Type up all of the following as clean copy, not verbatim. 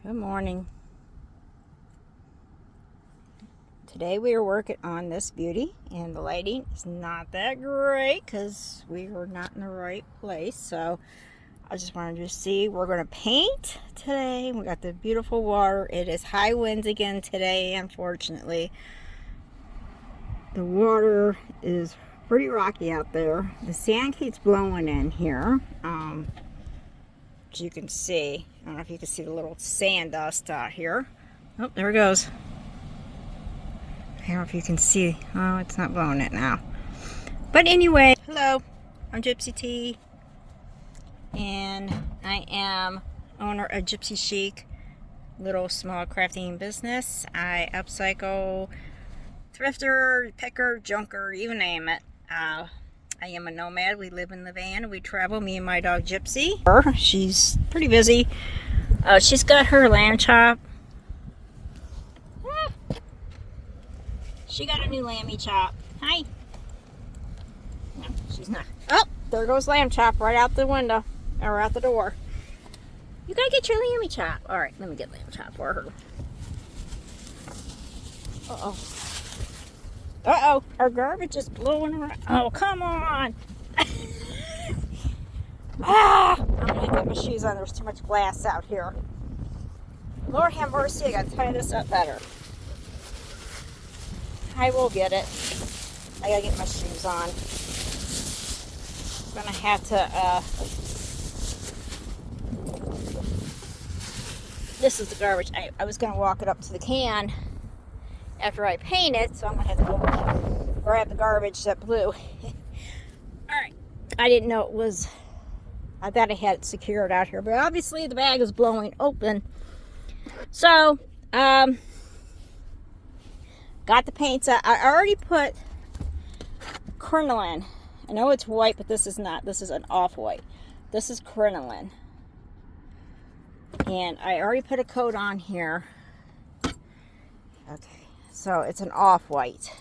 Good morning. Today we are working on this beauty, and the lighting is not that great because we were not in the right place. So I just wanted to see, we're going to paint today. We got the beautiful water. It is high winds again today, unfortunately. The water is pretty rocky out there. The sand keeps blowing in here. As you can see, I don't know if you can see the little sand dust out here. Oh, there it goes. I don't know if you can see. Oh, it's not blowing it now. But anyway, hello, I'm GypsyTee, and I am owner of Gypsy Chic, little small crafting business. I upcycle, thrifter, picker, junker, you name it. I am a nomad. We live in the van. We travel, me and my dog Gypsy. She's pretty busy. She's got her lamb chop. She got a new lammy chop. Hi. No, she's not. Oh, there goes lamb chop right out the window, or out the door. You gotta get your lammy chop. All right, let me get lamb chop for her. Uh-oh. Uh-oh, our garbage is blowing around. Oh, come on. I'm gonna get my shoes on. There's too much glass out here. Lord have mercy, I gotta tie this up better. I will get it. I gotta get my shoes on. I'm gonna have to, this is the garbage. I was gonna walk it up to the can after I paint it, so I'm gonna have to go grab the garbage that blew. Alright. I didn't know it was, I thought I had it secured out here, but obviously the bag is blowing open. So, got the paints out. I already put crinoline. I know it's white, but this is not. This is an off-white. This is crinoline. And I already put a coat on here. Okay, so it's an off-white.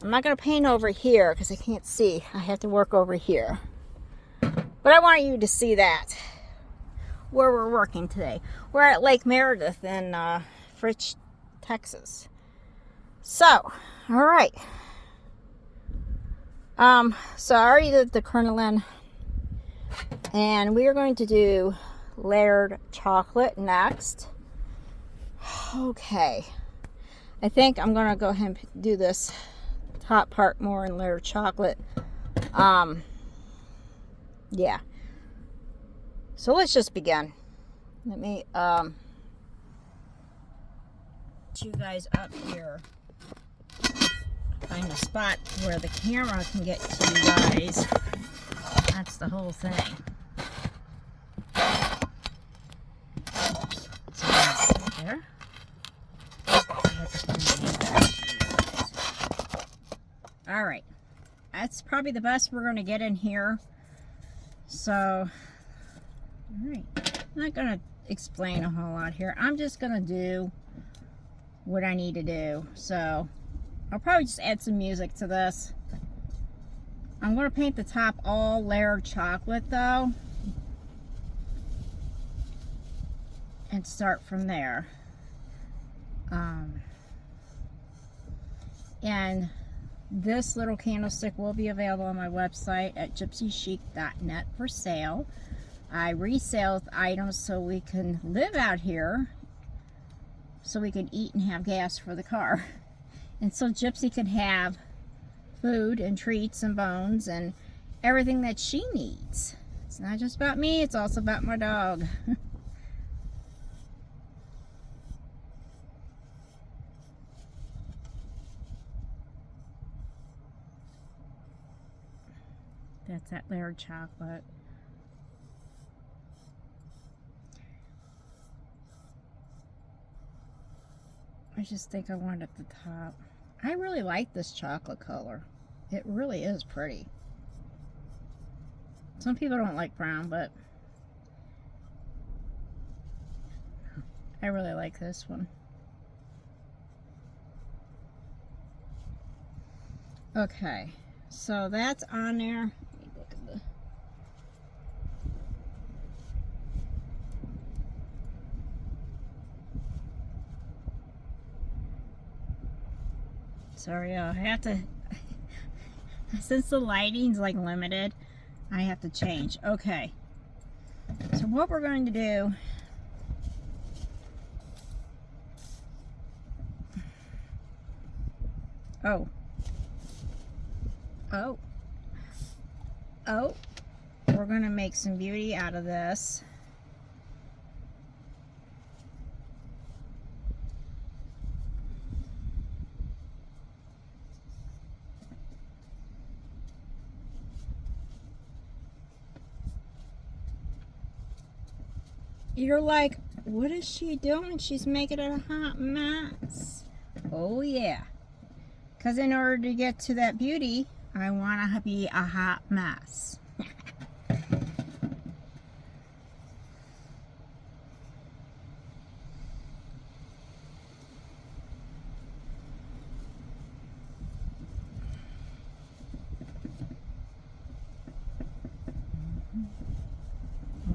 I'm not going to paint over here because I can't see. I have to work over here. But I want you to see that, where we're working today. We're at Lake Meredith in Fritch, Texas. So, all right. So I already did the crinoline, and we are going to do layered chocolate next. Okay. I think I'm going to go ahead and do this top part more in layered chocolate. Yeah. So let's just begin. Let me you guys up here. Find a spot where the camera can get to you guys. That's the whole thing. So that's there. All right. That's probably the best we're going to get in here. So, all right. I'm not going to explain a whole lot here. I'm just going to do what I need to do. So, I'll probably just add some music to this. I'm going to paint the top all layered chocolate though, and start from there. And this little candlestick will be available on my website at gypsychic.net for sale. I resell items so we can live out here, so we can eat and have gas for the car. And so Gypsy can have food and treats and bones and everything that she needs. It's not just about me, it's also about my dog. That's that layered chocolate. I just think I want it at the top. I really like this chocolate color. It really is pretty. Some people don't like brown, but I really like this one. Okay, so that's on there. Let me look at the Sorry, I have to, since the lighting's like limited, I have to change. Okay, so what we're going to do, oh, we're going to make some beauty out of this. You're like, what is she doing? She's making it a hot mess. Oh yeah. Because in order to get to that beauty, I want to be a hot mess. Oh,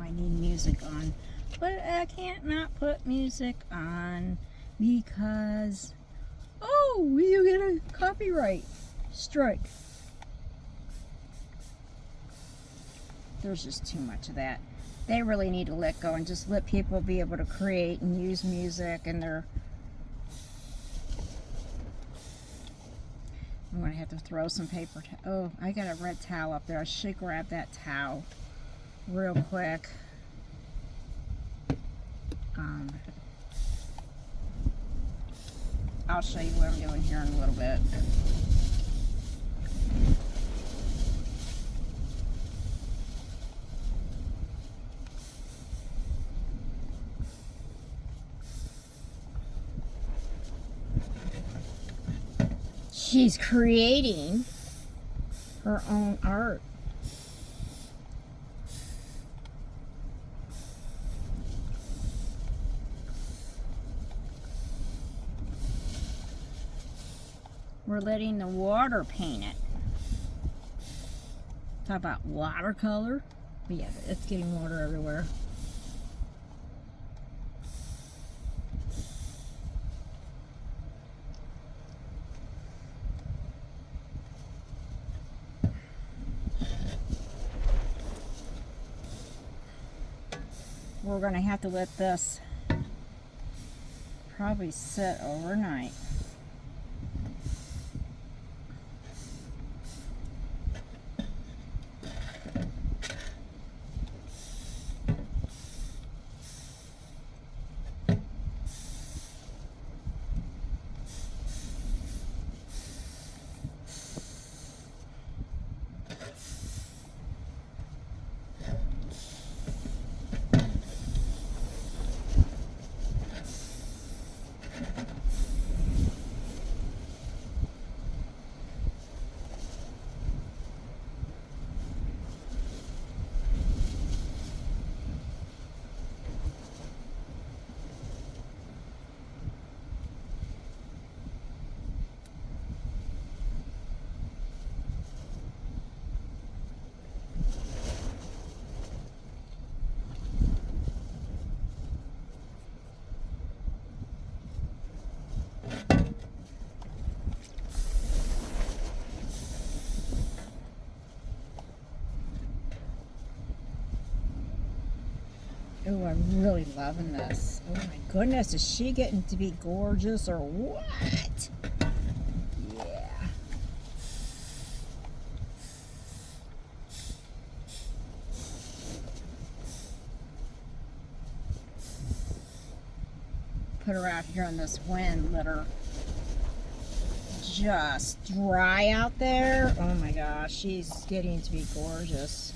I need music on. But I can't not put music on because, oh, you get a copyright strike. There's just too much of that. They really need to let go and just let people be able to create and use music and their... I'm going to have to throw some paper. Oh, I got a red towel up there. I should grab that towel real quick. I'll show you what I'm doing here in a little bit. She's creating her own art. We're letting the water paint it. Talk about watercolor. But yeah, it's getting water everywhere. We're going to have to let this probably sit overnight. Oh, I'm really loving this. Oh my goodness, is she getting to be gorgeous or what? Yeah. Put her out here in this wind, let her just dry out there. Oh my gosh, she's getting to be gorgeous.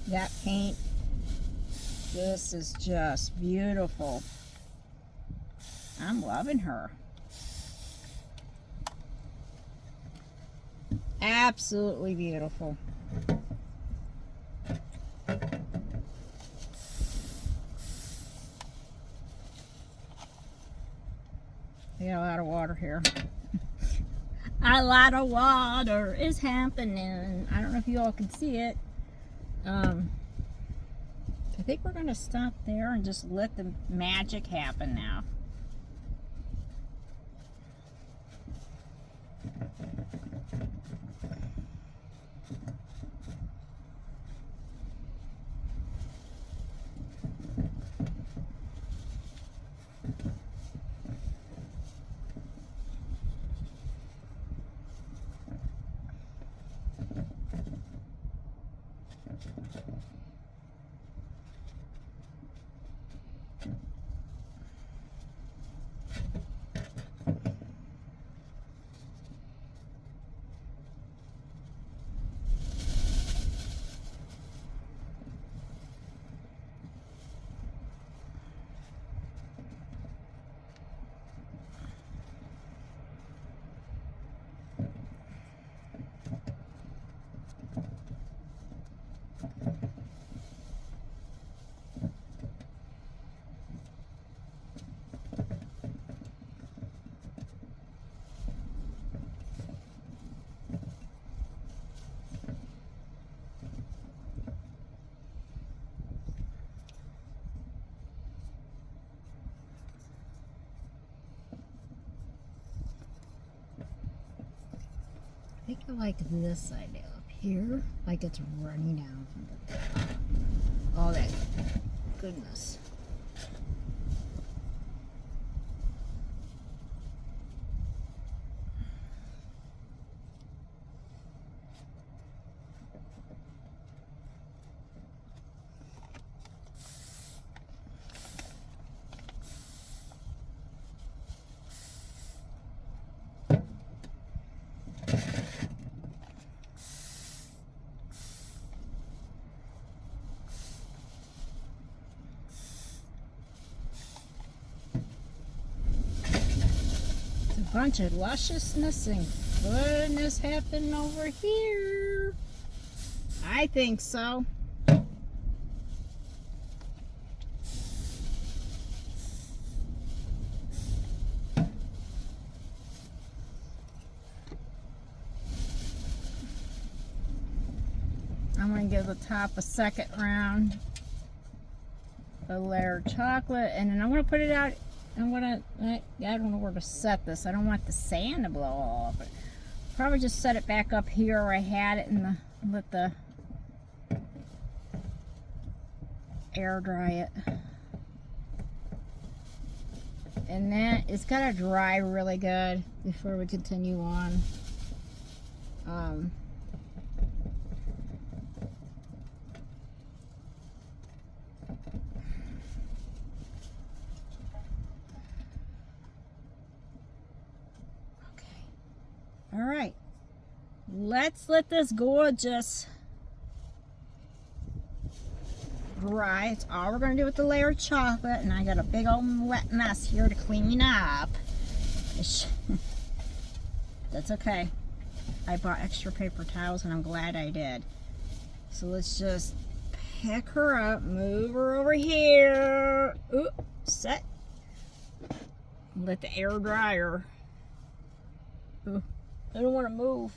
That paint, this is just beautiful. I'm loving her. Absolutely beautiful. I got a lot of water here. A lot of water is happening. I don't know if you all can see it. I think we're going to stop there and just let the magic happen now. think I like this idea up here, like it's running down from the top. Oh, that goodness. Bunch of lusciousness and goodness happening over here. I think so. I'm going to give the top a second round of layered chocolate, and then I'm going to put it out. I don't know where to set this. I don't want the sand to blow all over it. Probably just set it back up here where I had it and let the air dry it. And then it's got to dry really good before we continue on. All right, let's let this gorgeous dry. It's all we're gonna do with the layered chocolate, and I got a big old wet mess here to clean up. That's okay. I bought extra paper towels, and I'm glad I did. So let's just pick her up, move her over here. Ooh, set. Let the air dry her. Ooh. I don't want to move.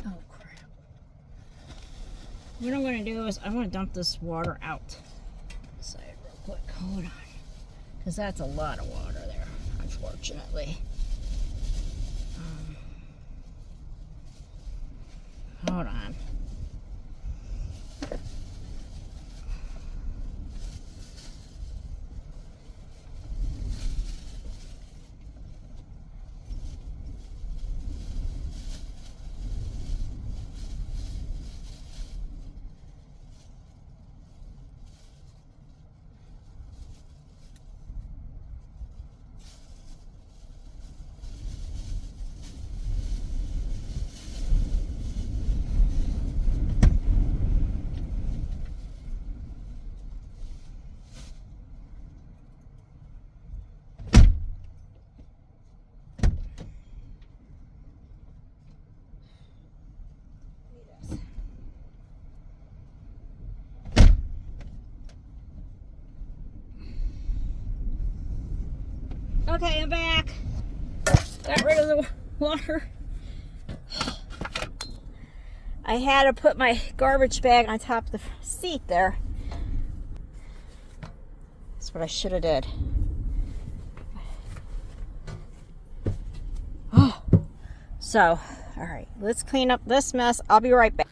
Oh crap. What I'm going to do is I'm going to dump this water out. Side real quick. Hold on. Because that's a lot of water there, unfortunately. Hold on. Okay, I'm back. Got rid of the water. I had to put my garbage bag on top of the seat there. That's what I should have did. Oh, so, all right, let's clean up this mess. I'll be right back.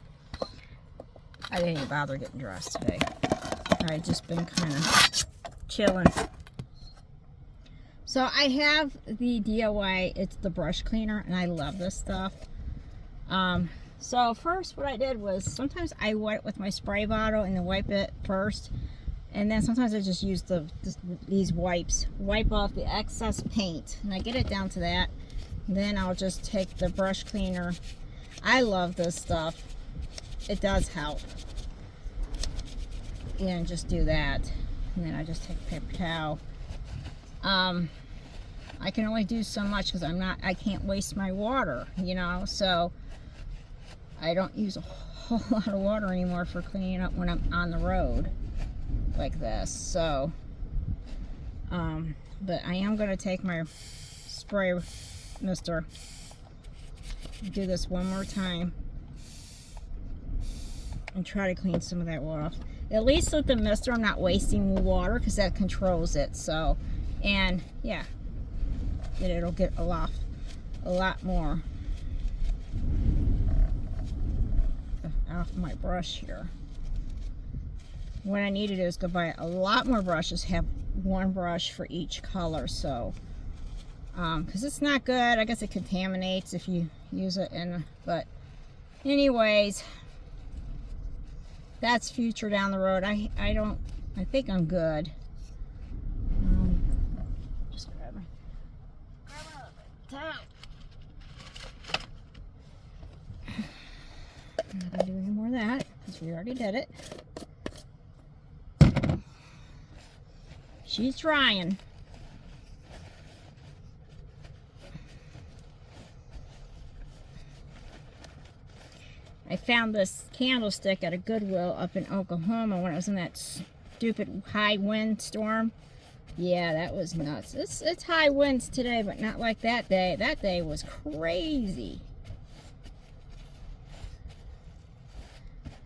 I didn't even bother getting dressed today. I've just been kind of chilling. So I have the DIY, it's the brush cleaner, and I love this stuff. So first what I did was, sometimes I wipe with my spray bottle and then wipe it first. And then sometimes I just use these wipes, wipe off the excess paint. And I get it down to that. Then I'll just take the brush cleaner. I love this stuff. It does help. And just do that. And then I just take a paper towel. I can only do so much because I can't waste my water, you know, so I don't use a whole lot of water anymore for cleaning up when I'm on the road like this. So, but I am going to take my spray mister do this one more time and try to clean some of that water off. At least with the mister, I'm not wasting water because that controls it. So, and yeah, then it'll get a lot more off my brush here. What I need to do is go buy a lot more brushes, have one brush for each color. So, because it's not good. I guess it contaminates if you use it in, but anyways, that's future down the road. I think I'm good. Just grab a towel. I'm not gonna do any more of that because we already did it. She's trying. I found this candlestick at a Goodwill up in Oklahoma when I was in that stupid high wind storm. Yeah, that was nuts. It's high winds today, but not like that day. That day was crazy.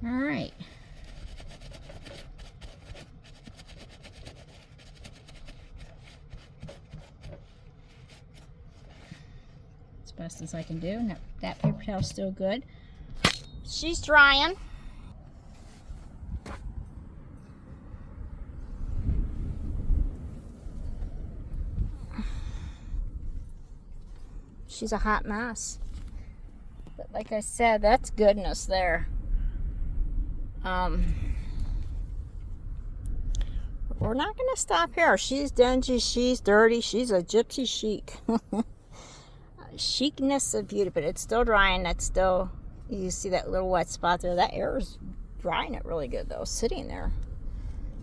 All right. As best as I can do. Now, that paper towel's still good. She's drying. She's a hot mess. But like I said, that's goodness there. We're not going to stop here. She's dingy, she's dirty, she's a gypsy chic. Chicness of beauty, but it's still drying. That's still, you see that little wet spot there. That air is drying it really good though, sitting there.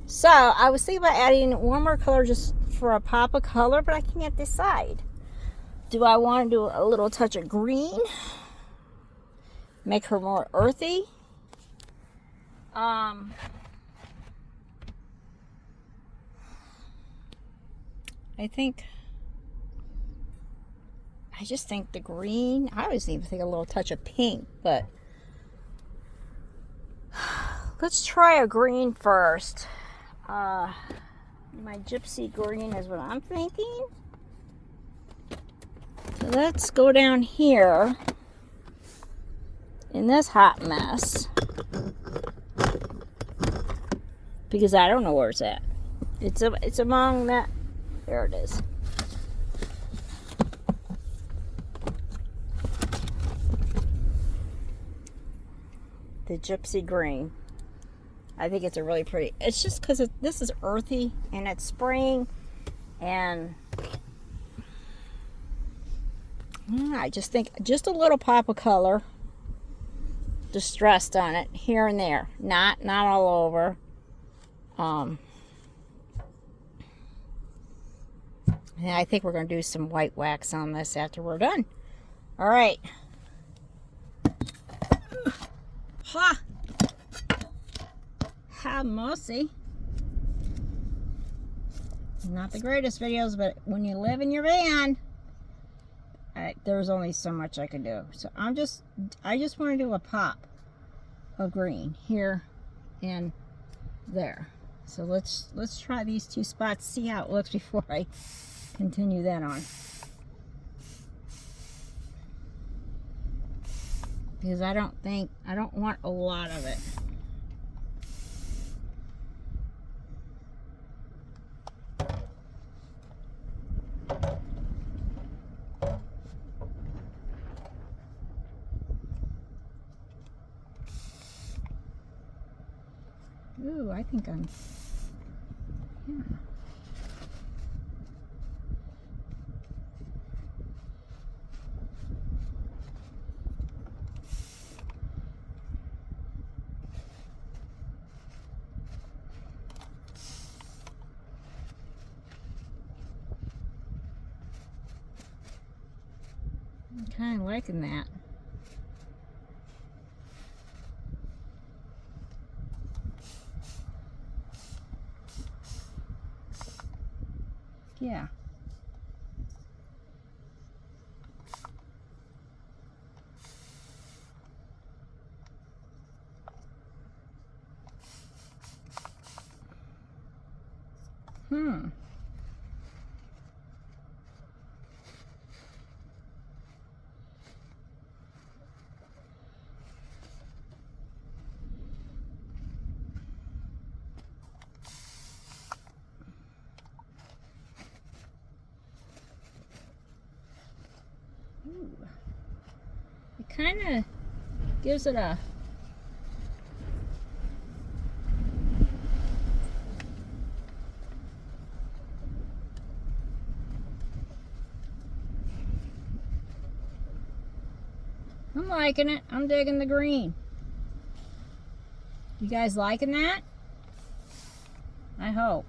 So I was thinking about adding one more color just for a pop of color, but I can't decide. Do I want to do a little touch of green? Make her more earthy? I just think the green, I always even think a little touch of pink, but let's try a green first. My gypsy green is what I'm thinking. So let's go down here in this hot mess because I don't know where it's at. It's among that. There it is. The gypsy green. I think it's a really pretty. It's just because this is earthy and it's spring, and I just think just a little pop of color, distressed on it here and there, not all over. And I think we're going to do some white wax on this after we're done. All right. Ha! Have mercy. Not the greatest videos, but when you live in your van, there's only so much I can do. So I just want to do a pop of green here and there. So let's try these two spots, see how it looks before I continue that on. Because I don't want a lot of it. Ooh, I think I'm, yeah. I'm kind of liking that. Yeah. kind of gives it a... I'm liking it. I'm digging the green. You guys liking that? I hope.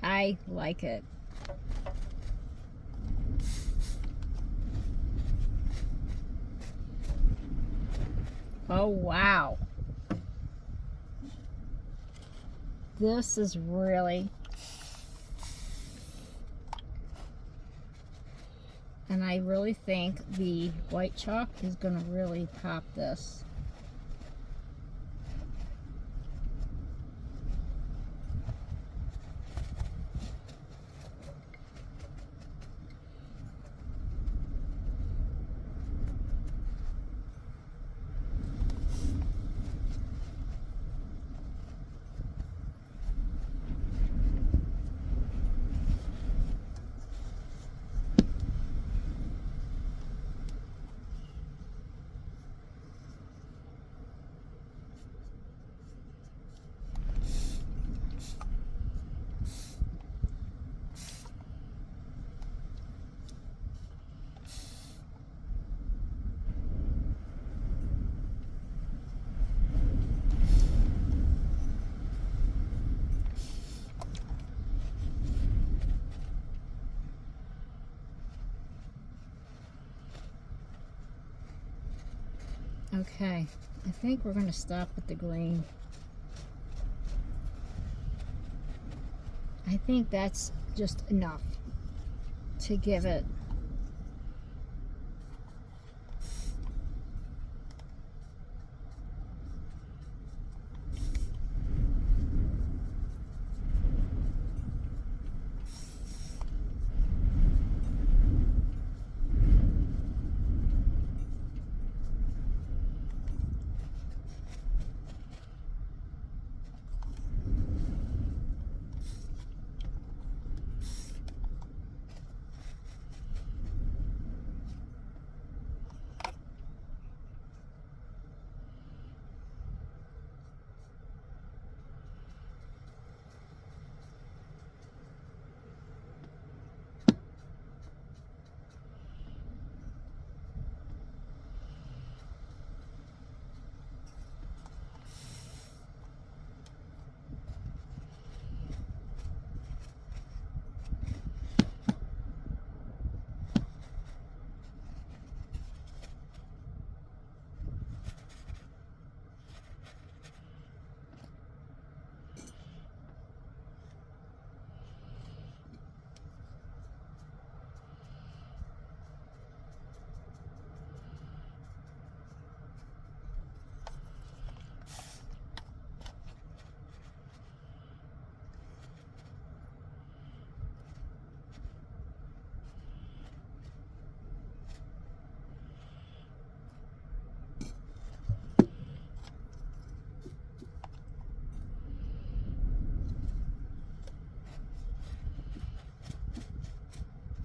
I like it. Oh, wow. This is really... And I really think the white chalk is going to really pop this. Okay, I think we're going to stop at the green. I think that's just enough to give it.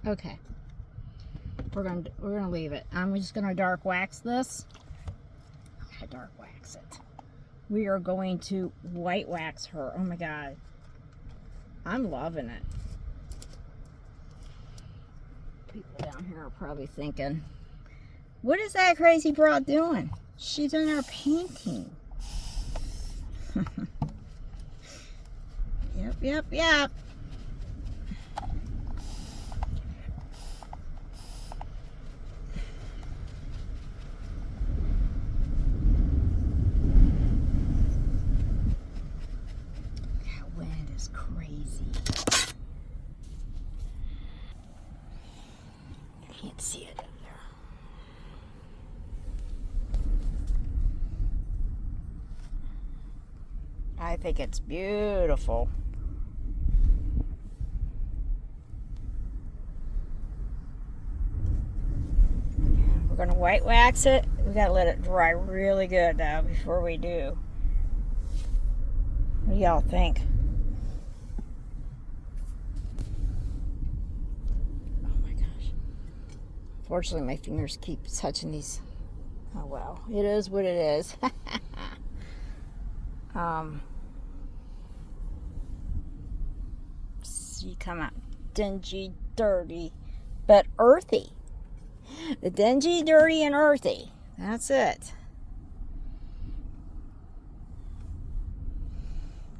Okay, we're gonna leave it. I'm just gonna dark wax this. I'm gonna dark wax it. We are going to white wax her. Oh my god, I'm loving it. People down here are probably thinking, what is that crazy broad doing? She's in our painting. Yep. Can't see it up there. I think it's beautiful. We're going to white wax it. We got to let it dry really good though before we do. What do y'all think? Oh my gosh. Fortunately, my fingers keep touching these. Oh well, it is what it is. You come out dingy, dirty, but earthy. The dingy, dirty, and earthy. That's it.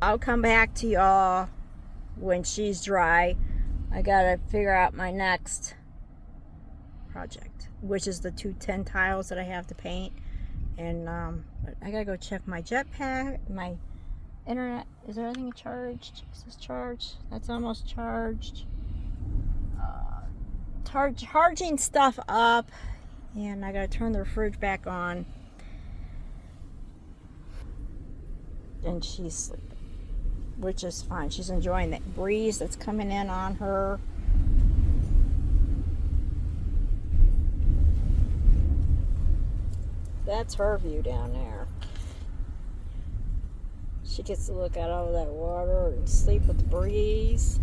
I'll come back to y'all when she's dry. I gotta figure out my next project, which is the 210 tiles that I have to paint. And I gotta go check my jetpack, my internet. Is everything charged? Is this charged? That's almost charged. Charging stuff up, and I gotta turn the fridge back on. And she's sleeping, which is fine. She's enjoying that breeze that's coming in on her. That's her view down there. She gets to look out all of that water and sleep with the breeze.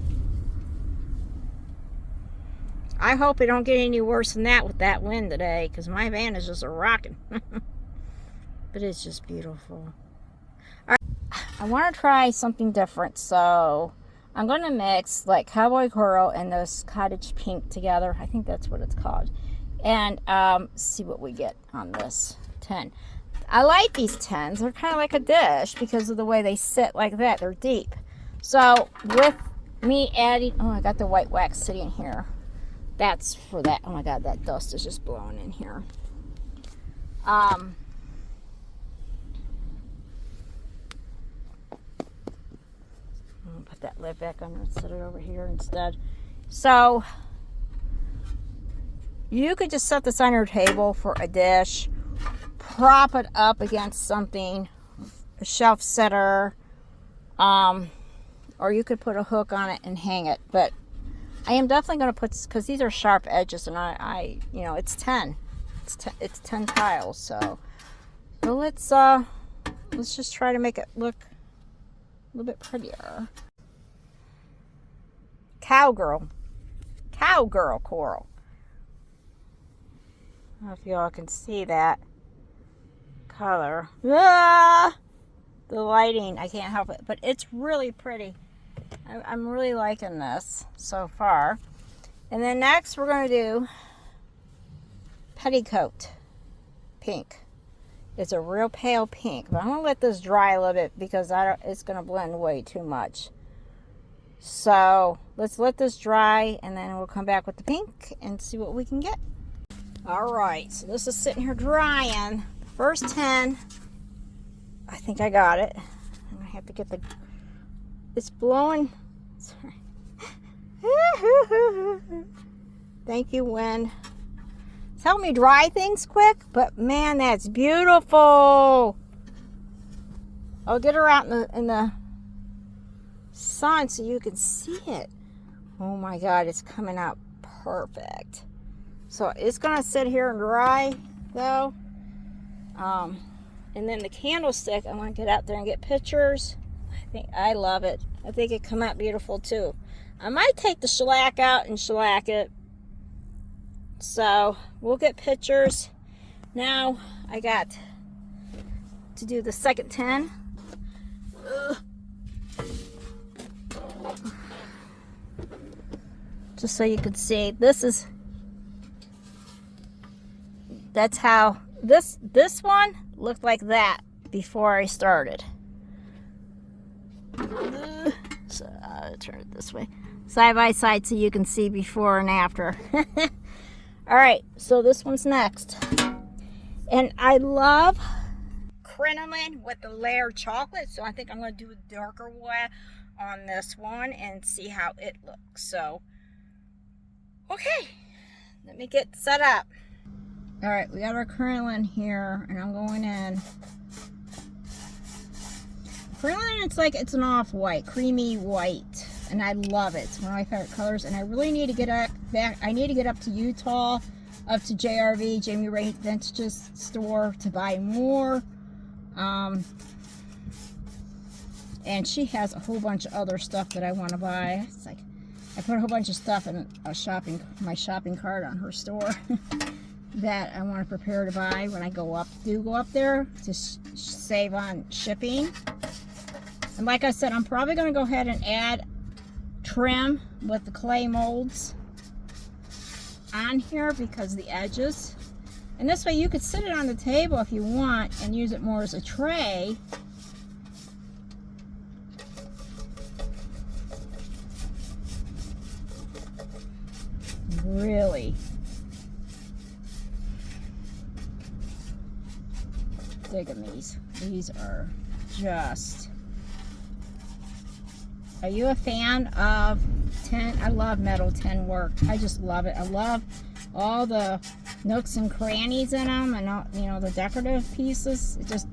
I hope it don't get any worse than that with that wind today, because my van is just a rocking. But it's just beautiful. All right, I want to try something different, so I'm going to mix like cowboy coral and this cottage pink together. I think that's what it's called. And see what we get on this 10. I like these 10s. They're kind of like a dish because of the way they sit like that. They're deep. So with me adding, oh, I got the white wax sitting here. That's for that. Oh my God, that dust is just blowing in here. I'm gonna put that lid back on and set it over here instead. So you could just set this on your table for a dish, prop it up against something, a shelf setter, or you could put a hook on it and hang it. But I am definitely going to put, because these are sharp edges, and I you know, it's 10. It's 10 tiles, so let's just try to make it look a little bit prettier. Cowgirl coral. I don't know if y'all can see that color. Ah! The lighting, I can't help it, but it's really pretty. I'm really liking this so far. And then next we're going to do petticoat pink. It's a real pale pink, but I'm going to let this dry a little bit because it's going to blend way too much. So let's let this dry, and then we'll come back with the pink and see what we can get. All right, so this is sitting here drying. The first 10, I think I got it. I'm going to have to get the, it's blowing. Sorry. Thank you, wind. It's helping me dry things quick, but man, that's beautiful. I'll get her out in the sun so you can see it. Oh my God, it's coming out perfect. So it's gonna sit here and dry though. And then the candlestick, I'm gonna get out there and get pictures. I love it. I think it come out beautiful too. I might take the shellac out and shellac it. So we'll get pictures. Now I got to do the second 10. Ugh. Just so you can see, that's how this one looked like that before I started. So I'll turn it this way, side by side, so you can see before and after. All right, so this one's next, and I love crinoline with the layered chocolate, so I think I'm going to do a darker one on this one and see how it looks. So okay, Let me get set up. All right, we got our crinoline here, and I'm going in. Crinoline, it's an off-white, creamy white, and I love it. It's one of my favorite colors, and I really need to get back. I need to get up to Utah, up to JRV, Jamie Ray Vintage's store, to buy more. And she has a whole bunch of other stuff that I want to buy. It's like I put a whole bunch of stuff in my shopping cart on her store that I want to prepare to buy when I go up there to save on shipping. And like I said, I'm probably going to go ahead and add trim with the clay molds on here because of the edges. And this way you could sit it on the table if you want and use it more as a tray. Really digging these. These are just... Are you a fan of tin? I love metal tin work. I just love it. I love all the nooks and crannies in them, and all, you know, the decorative pieces. It just,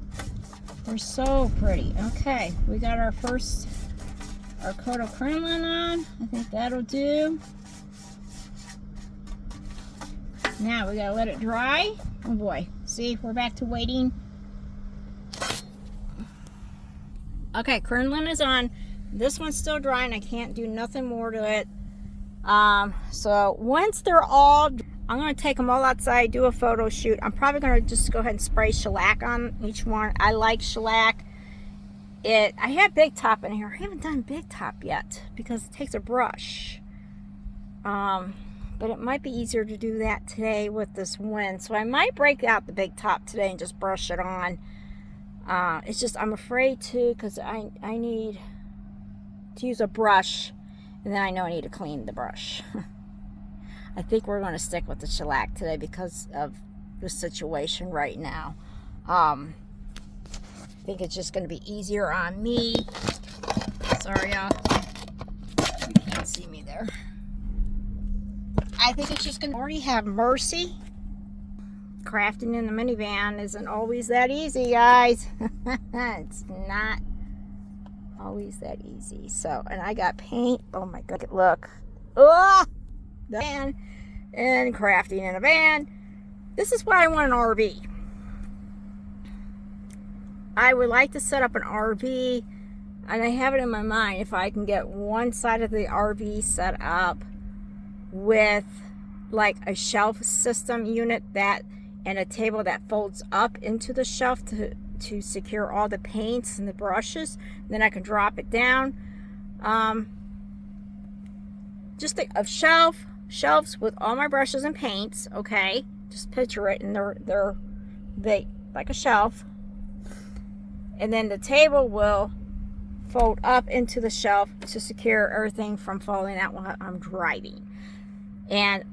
they're so pretty. Okay, we got our coat of crinoline on. I think that'll do. Now we gotta let it dry. Oh boy, see, we're back to waiting. Okay, crinoline is on. This one's still dry and I can't do nothing more to it. So once they're all, I'm going to take them all outside, do a photo shoot. I'm probably going to just go ahead and spray shellac on each one. I like shellac. I have big top in here. I haven't done big top yet because it takes a brush. But it might be easier to do that today with this wind. So I might break out the big top today and just brush it on. It's just, I'm afraid to, because I need to use a brush, and then I know I need to clean the brush. I think we're going to stick with the shellac today because of the situation right now. I think it's just going to be easier on me. Sorry, y'all. You can't see me there. I think it's just going to already have mercy. Crafting in the minivan isn't always that easy, guys. It's not always that easy. So, and I got paint. Oh my god, look. Oh, the van and crafting in a van. This is why I want an RV. I would like to set up an RV, and I have it in my mind if I can get one side of the RV set up with like a shelf system unit and a table that folds up into the shelf to secure all the paints and the brushes. Then I can drop it down. Just think of shelves with all my brushes and paints. Okay, just picture it, and they're like a shelf. And then the table will fold up into the shelf to secure everything from falling out while I'm driving. And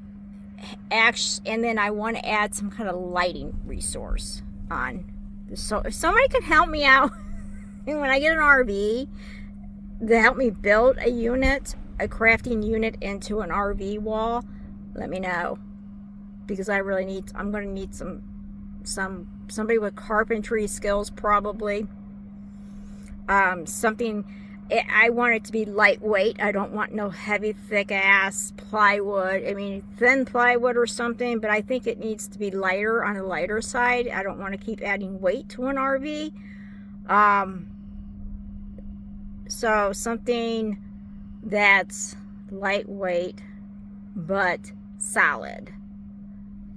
then I want to add some kind of lighting resource on. So if somebody can help me out when I get an RV to help me build a crafting unit into an RV wall, let me know, because I'm going to need somebody with carpentry skills probably. I want it to be lightweight. I don't want no heavy, thick ass plywood. I mean, thin plywood or something, but I think it needs to be lighter, on the lighter side. I don't want to keep adding weight to an RV. So something that's lightweight but solid.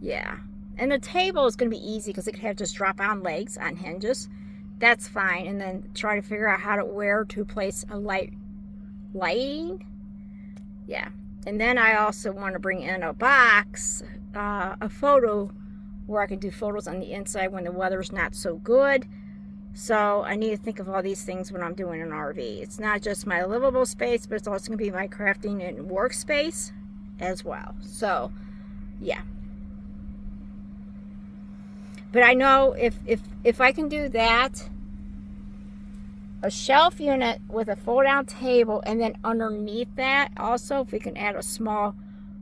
Yeah. And the table is going to be easy because it could have just drop-on legs on hinges. That's fine. And then try to figure out where to place a lighting. Yeah. And then I also want to bring in a box, a photo, where I can do photos on the inside when the weather's not so good. So I need to think of all these things when I'm doing an RV. It's not just my livable space, but it's also going to be my crafting and workspace as well. So, yeah. But I know if I can do that, a shelf unit with a fold-down table, and then underneath that, also, if we can add a small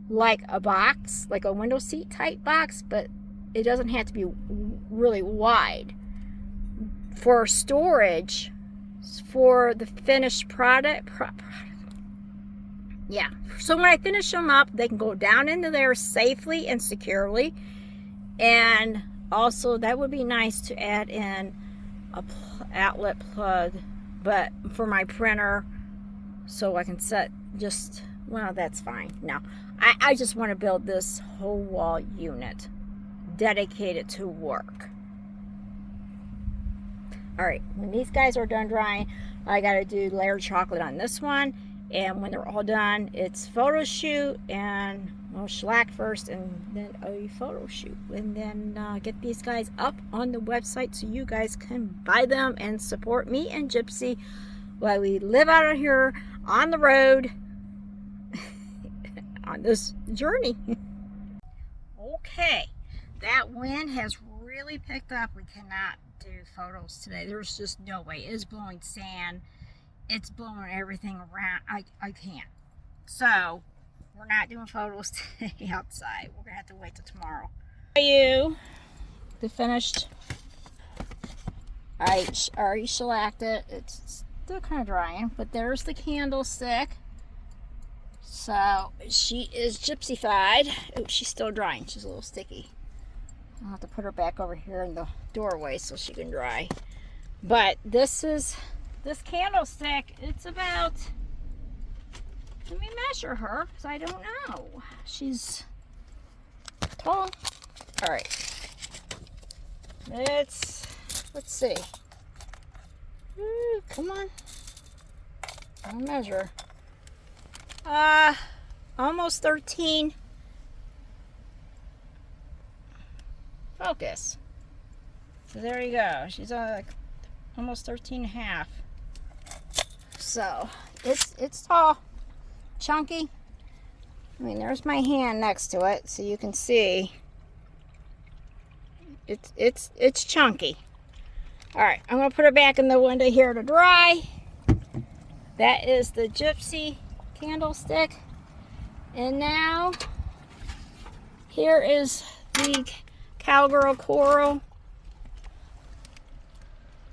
like a box, like a window seat type box, but it doesn't have to be really wide. For storage, for the finished product. Yeah, so when I finish them up, they can go down into there safely and securely. And also, that would be nice to add in a outlet plug, but for my printer, so I can set just, well, that's fine. No, I just want to build this whole wall unit dedicated to work. All right, when these guys are done drying, I got to do layered chocolate on this one. And when they're all done, it's photo shoot and, well, shellac first and then a photo shoot. And then get these guys up on the website so you guys can buy them and support me and Gypsy while we live out here on the road on this journey. Okay, that wind has really picked up. We cannot do photos today. There's just no way. It is blowing sand. It's blowing everything around. I can't. So, we're not doing photos today outside. We're going to have to wait till tomorrow. You, the finished, I already shellacked it. It's still kind of drying, but there's the candlestick. So, she is gypsified. Oh, she's still drying. She's a little sticky. I'll have to put her back over here in the doorway so she can dry. But this candlestick, it's about, let me measure her, because I don't know. She's tall. All right. Let's see. Ooh, come on. I'll measure. Almost 13. Focus. So there you go. She's like almost 13 and a half. So it's tall, chunky. I mean, there's my hand next to it, so you can see it's chunky. All right, I'm gonna put her back in the window here to dry. That is the Gypsy candlestick, and now here is the Cowgirl Coral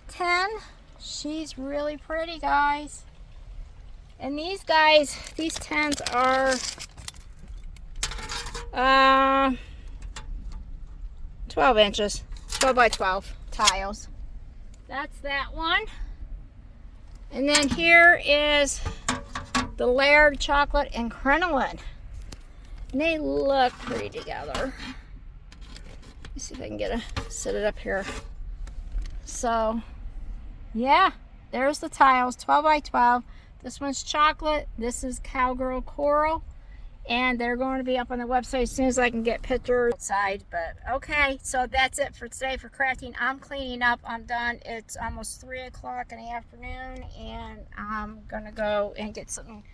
10. She's really pretty, guys. And these guys, these 10s are 12 inches, 12 by 12 tiles. That's that one. And then here is the layered chocolate and crinoline. And they look pretty together. Let me see if I can set it up here. So, yeah, there's the tiles, 12 by 12. This one's chocolate. This is Cowgirl Coral. And they're going to be up on the website as soon as I can get pictures outside. But okay, so that's it for today for crafting. I'm cleaning up. I'm done. It's almost 3 o'clock in the afternoon. And I'm going to go and get something.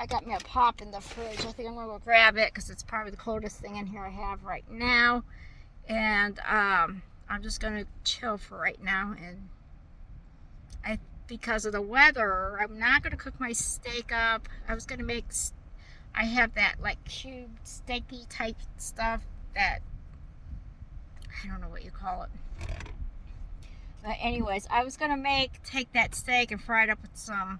I got me a pop in the fridge. I think I'm going to go grab it because it's probably the coldest thing in here I have right now. And I'm just going to chill for right now. And because of the weather, I'm not going to cook my steak up. I was going to make, I have that like cube steaky type stuff that, I don't know what you call it. But anyways, I was going to take that steak and fry it up with some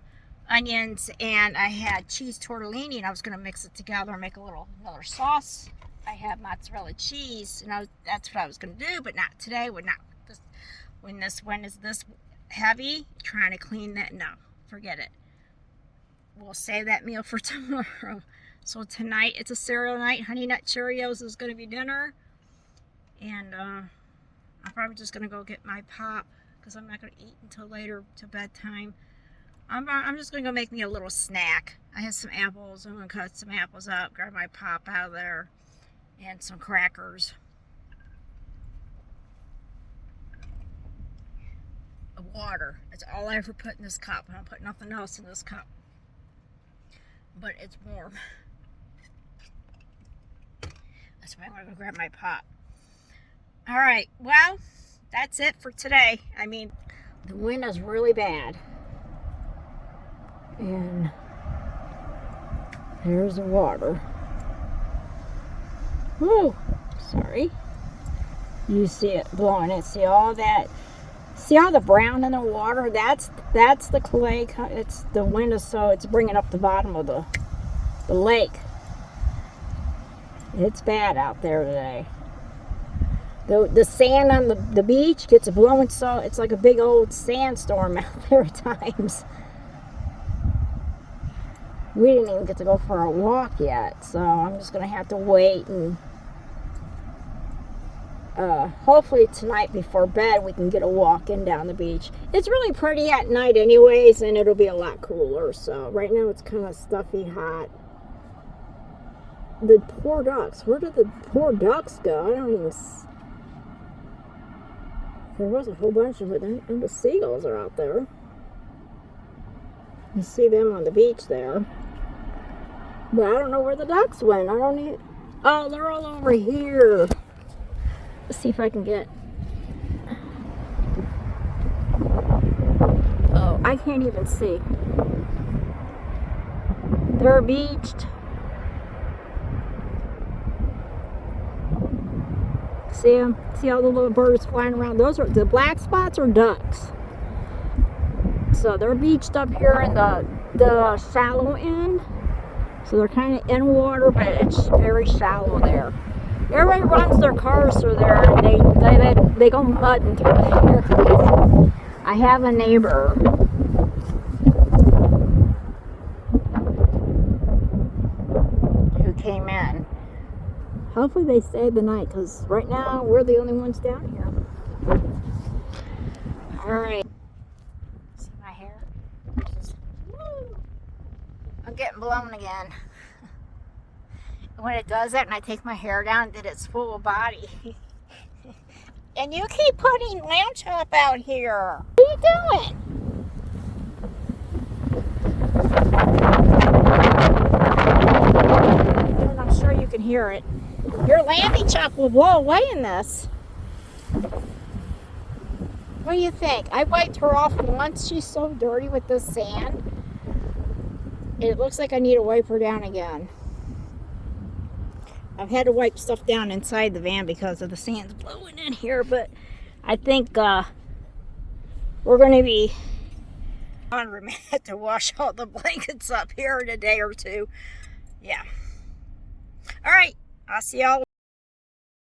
onions, and I had cheese tortellini, and I was going to mix it together and make another sauce. I have mozzarella cheese, and that's what I was going to do, but not today. When this wind is this heavy, trying to clean that, no, forget it. We'll save that meal for tomorrow. So tonight, it's a cereal night. Honey Nut Cheerios is going to be dinner, and I'm probably just going to go get my pop, because I'm not going to eat until later to bedtime. I'm just going to go make me a little snack. I have some apples. I'm going to cut some apples up, grab my pop out of there, and some crackers. Water. That's all I ever put in this cup. I don't put nothing else in this cup. But it's warm. That's why I'm going to go grab my pop. Alright, well, that's it for today. I mean, the wind is really bad. And there's the water. Whew, sorry. You see it blowing it. See all that? See all the brown in the water? That's the clay. It's the wind is so it's bringing up the bottom of the lake. It's bad out there today. The sand on the beach gets blowing, so it's like a big old sandstorm out there at times. We didn't even get to go for a walk yet, so I'm just gonna have to wait, and hopefully tonight before bed we can get a walk in down the beach. It's really pretty at night anyways, and it'll be a lot cooler. So right now it's kind of stuffy hot. The poor ducks, where did the poor ducks go? I don't even there was a whole bunch of it, and the seagulls are out there. You see them on the beach there. But I don't know where the ducks went. I don't need. Oh, they're all over here. Let's see if I can get. Oh, I can't even see. They're beached. See them? See all the little birds flying around? Those are the black spots are ducks. So they're beached up here in the shallow end. So they're kind of in water, but it's very shallow there. Everybody runs their cars through there, and they go mudding through there. I have a neighbor who came in. Hopefully they stayed the night, because right now we're the only ones down here. Alright. See my hair? I'm getting blown again. When it does that and I take my hair down, then it's full body. And you keep putting lamb chop out here. What are you doing? And I'm sure you can hear it. Your lamby chop will blow away in this. What do you think? I wiped her off once. She's so dirty with this sand. It looks like I need to wipe her down again. I've had to wipe stuff down inside the van because of the sand's blowing in here, but I think we're going to be on remat to wash all the blankets up here in a day or two. Yeah. All right. I'll see y'all.